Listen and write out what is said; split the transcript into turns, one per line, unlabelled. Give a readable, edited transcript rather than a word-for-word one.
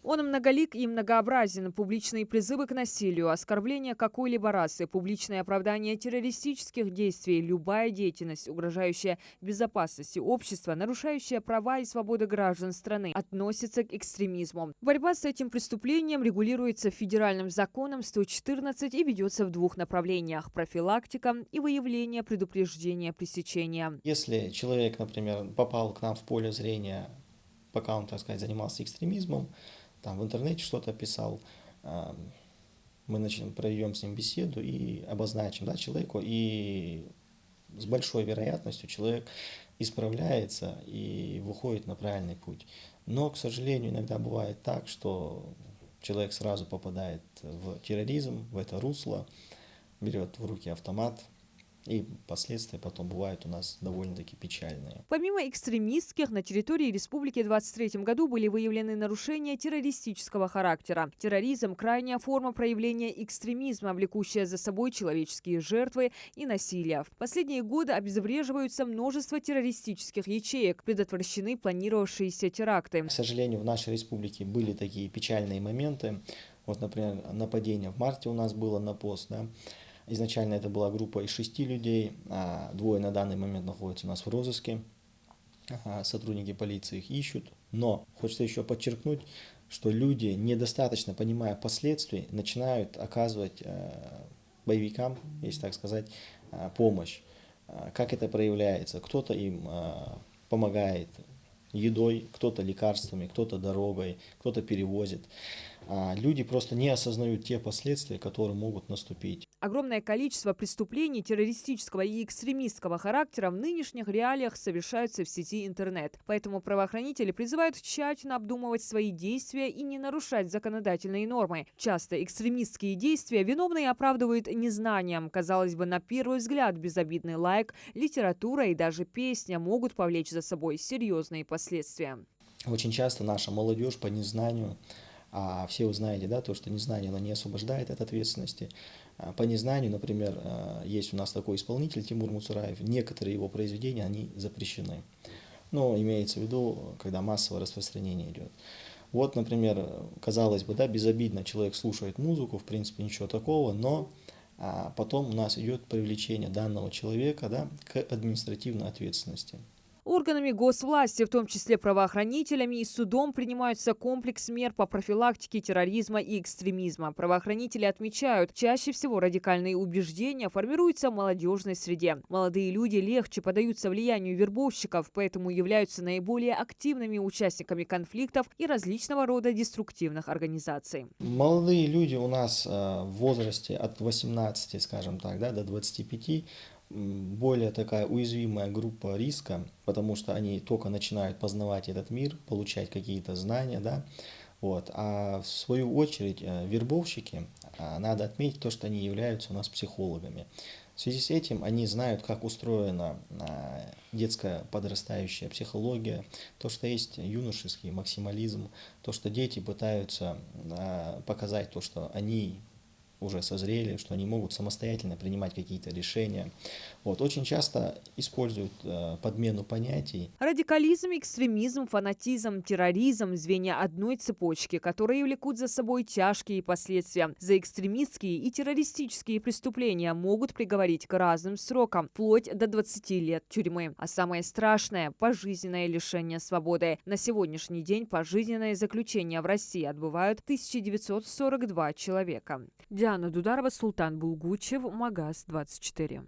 Он многолик и многообразен. Публичные призывы к насилию, оскорбление какой-либо расы, публичное оправдание террористических действий, любая деятельность, угрожающая безопасности общества, нарушающая права и свободы граждан страны, относится к экстремизму. Борьба с этим преступлением регулируется федеральным законом 114 и ведется в двух направлениях – профилактика и выявление, предупреждение, пресечение.
Если человек, например, попал к нам в поле зрения, пока он, так сказать, занимался экстремизмом, там в интернете что-то писал, мы проведем с ним беседу и обозначим, да, человеку, и с большой вероятностью человек исправляется и выходит на правильный путь. Но, к сожалению, иногда бывает так, что человек сразу попадает в терроризм, в это русло, берет в руки автомат, и последствия потом бывают у нас довольно-таки печальные.
Помимо экстремистских, на территории республики в 2023 году были выявлены нарушения террористического характера. Терроризм – крайняя форма проявления экстремизма, влекущая за собой человеческие жертвы и насилие. В последние годы обезвреживаются множество террористических ячеек, предотвращены планировавшиеся теракты.
К сожалению, в нашей республике были такие печальные моменты. Вот, например, нападение в марте у нас было на пост, да. Изначально это была группа из 6 людей, двое на данный момент находятся у нас в розыске, сотрудники полиции их ищут. Но хочется еще подчеркнуть, что люди, недостаточно понимая последствий, начинают оказывать боевикам, если так сказать, помощь. Как это проявляется? Кто-то им помогает едой, кто-то лекарствами, кто-то дорогой, кто-то перевозит. Люди просто не осознают те последствия, которые могут наступить.
Огромное количество преступлений террористического и экстремистского характера в нынешних реалиях совершаются в сети интернет. Поэтому правоохранители призывают тщательно обдумывать свои действия и не нарушать законодательные нормы. Часто экстремистские действия виновные оправдывают незнанием. Казалось бы, на первый взгляд безобидный лайк, литература и даже песня могут повлечь за собой серьезные последствия.
Очень часто наша молодежь по незнанию, а все вы знаете, да, то, что незнание, оно не освобождает от ответственности. По незнанию, например, есть у нас такой исполнитель Тимур Муцураев, некоторые его произведения, они запрещены. Но имеется в виду, когда массовое распространение идет. Вот, например, казалось бы, да, безобидно человек слушает музыку, в принципе, ничего такого, но потом у нас идет привлечение данного человека, да, к административной ответственности.
Органами госвласти, в том числе правоохранителями и судом, принимаются комплекс мер по профилактике терроризма и экстремизма. Правоохранители отмечают, чаще всего радикальные убеждения формируются в молодежной среде. Молодые люди легче поддаются влиянию вербовщиков, поэтому являются наиболее активными участниками конфликтов и различного рода деструктивных организаций.
Молодые люди у нас в возрасте от 18, скажем так, да, до 25, более такая уязвимая группа риска, потому что они только начинают познавать этот мир, получать какие-то знания, да, вот. А в свою очередь вербовщики, надо отметить то, что они являются у нас психологами. В связи с этим они знают, как устроена детская подрастающая психология, то, что есть юношеский максимализм, то, что дети пытаются показать то, что они уже созрели, что они могут самостоятельно принимать какие-то решения. Вот. Очень часто используют подмену понятий.
Радикализм, экстремизм, фанатизм, терроризм – звенья одной цепочки, которые влекут за собой тяжкие последствия. За экстремистские и террористические преступления могут приговорить к разным срокам, вплоть до 20 лет тюрьмы. А самое страшное – пожизненное лишение свободы. На сегодняшний день пожизненное заключение в России отбывают 1942 человека. Диана Дударова, Султан Булгучев, Магаз 24.